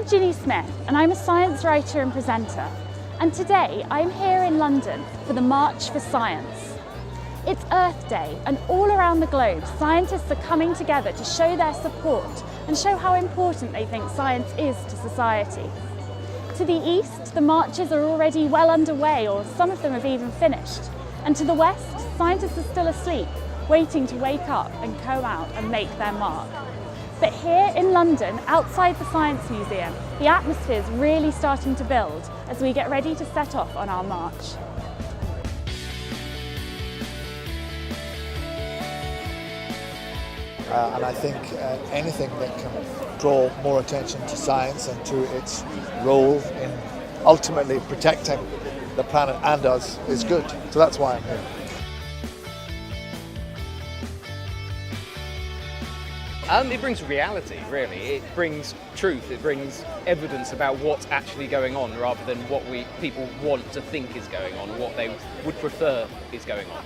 I'm Ginny Smith and I'm a science writer and presenter, and today I'm here in London for the March for Science. It's Earth Day, and all around the globe scientists are coming together to show their support and show how important they think science is to society. To the east, the marches are already well underway, or some of them have even finished. And to the west, scientists are still asleep, waiting to wake up and go out and make their mark. But here in London, outside the Science Museum, the atmosphere is really starting to build as we get ready to set off on our march. And I think anything that can draw more attention to science and to its role in ultimately protecting the planet and us is good. So that's why I'm here. It brings reality, really. It brings truth. It brings evidence about what's actually going on, rather than what people want to think is going on, what they would prefer is going on.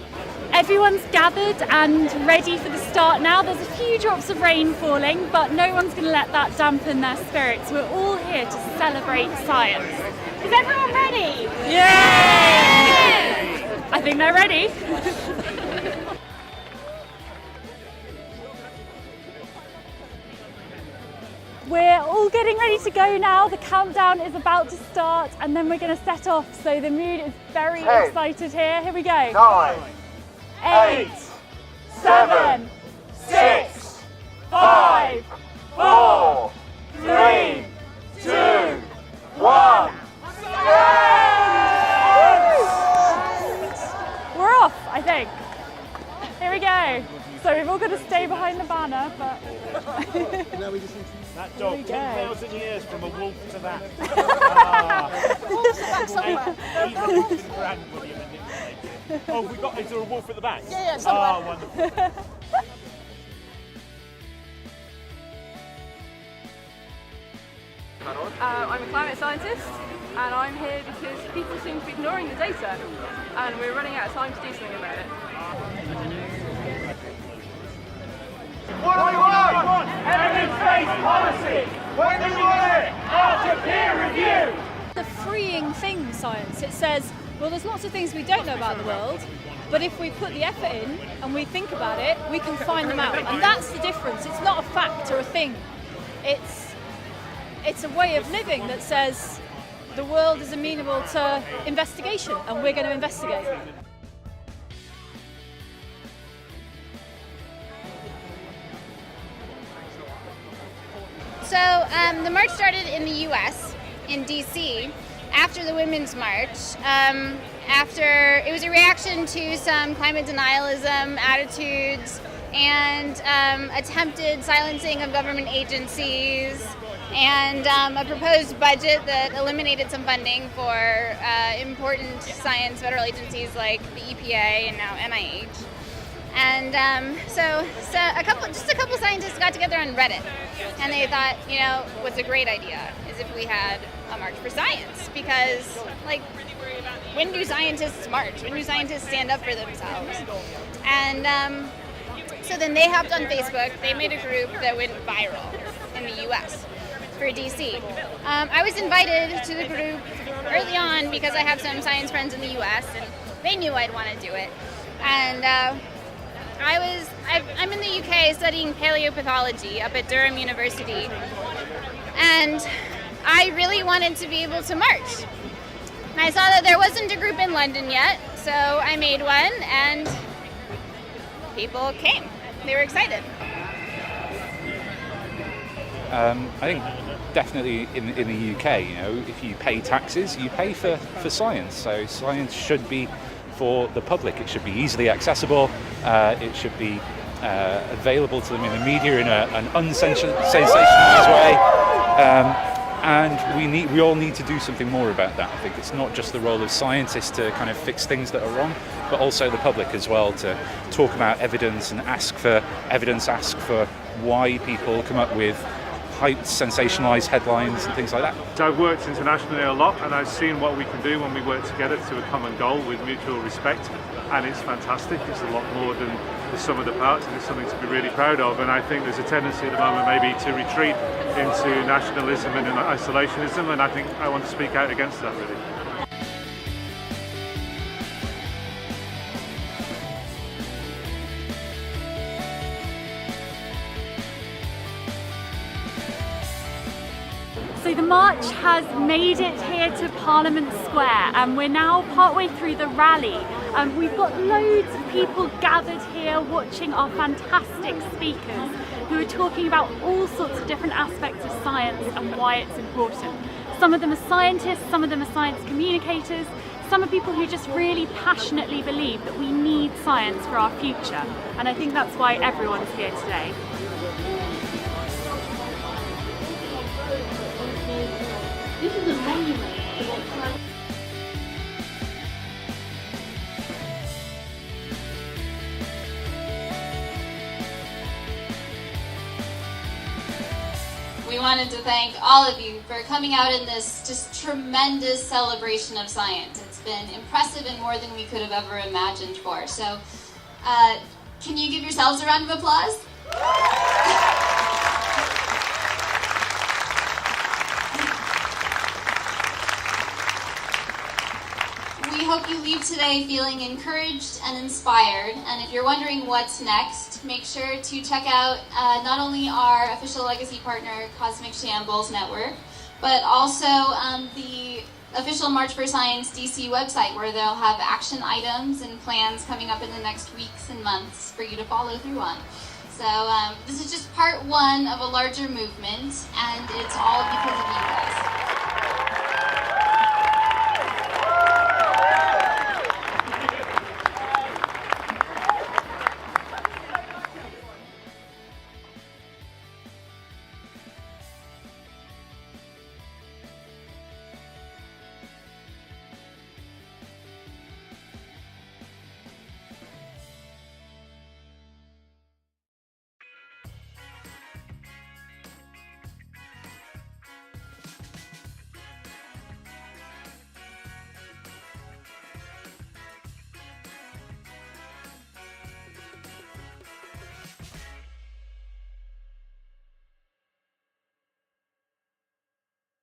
Everyone's gathered and ready for the start now. There's a few drops of rain falling, but no one's going to let that dampen their spirits. We're all here to celebrate science. Is everyone ready? Yay! I think they're ready. We're all getting ready to go now. The countdown is about to start, and then we're going to set off. So the mood is very excited here. Here we go. 9, 8, 7, 6, 5, 4, 3, 2, 1. We're off, I think. Here we go. So we've all got to stay behind the banner, but... That dog, 10,000 years from a wolf to that. Wolf's at the back somewhere. Even wolf and grand will be manipulated. Oh, is there a wolf at the back? Yeah, somewhere. Oh, wonderful. I'm a climate scientist, and I'm here because people seem to be ignoring the data, and we're running out of time to do something about it. What do we want? Evidence-based policy. When do we want it? After peer review. The freeing thing, science. It says, well, there's lots of things we don't know about the world, but if we put the effort in and we think about it, we can find them out. And that's the difference. It's not a fact or a thing. It's a way of living that says the world is amenable to investigation, and we're going to investigate. So the march started in the US, in DC, after the Women's March. It was a reaction to some climate denialism attitudes and attempted silencing of government agencies, and a proposed budget that eliminated some funding for important science federal agencies like the EPA and now NIH. And so a couple scientists got together on Reddit, and they thought, what's a great idea is if we had a March for Science, because, when do scientists march? When do scientists stand up for themselves? And so then they hopped on Facebook. They made a group that went viral in the U.S. for DC. I was invited to the group early on because I have some science friends in the U.S., and they knew I'd want to do it. And I'm in the UK studying paleopathology up at Durham University, and I really wanted to be able to march. I saw that there wasn't a group in London yet, so I made one, and people came. They were excited. I think definitely in the UK, if you pay taxes, you pay for science. So science should be for the public. It should be easily accessible. It should be available to them in the media in an unsensationalized way. And we all need to do something more about that. I think it's not just the role of scientists to kind of fix things that are wrong, but also the public as well, to talk about evidence and ask for evidence, ask for why people come up with hyped, sensationalised headlines and things like that. I've worked internationally a lot, and I've seen what we can do when we work together to a common goal with mutual respect, and it's fantastic. It's a lot more than the sum of the parts, and it's something to be really proud of. And I think there's a tendency at the moment maybe to retreat into nationalism and isolationism, and I think I want to speak out against that, really. So the march has made it here to Parliament Square, and we're now partway through the rally. We've got loads of people gathered here watching our fantastic speakers who are talking about all sorts of different aspects of science and why it's important. Some of them are scientists, some of them are science communicators, some are people who just really passionately believe that we need science for our future, and I think that's why everyone's here today. This is a monument to what science. We wanted to thank all of you for coming out in this just tremendous celebration of science. It's been impressive and more than we could have ever imagined for. So, can you give yourselves a round of applause? We hope you leave today feeling encouraged and inspired. And if you're wondering what's next, make sure to check out not only our official legacy partner, Cosmic Shambles Network, but also the official March for Science DC website, where they'll have action items and plans coming up in the next weeks and months for you to follow through on. So this is just part one of a larger movement, and it's all because of you guys.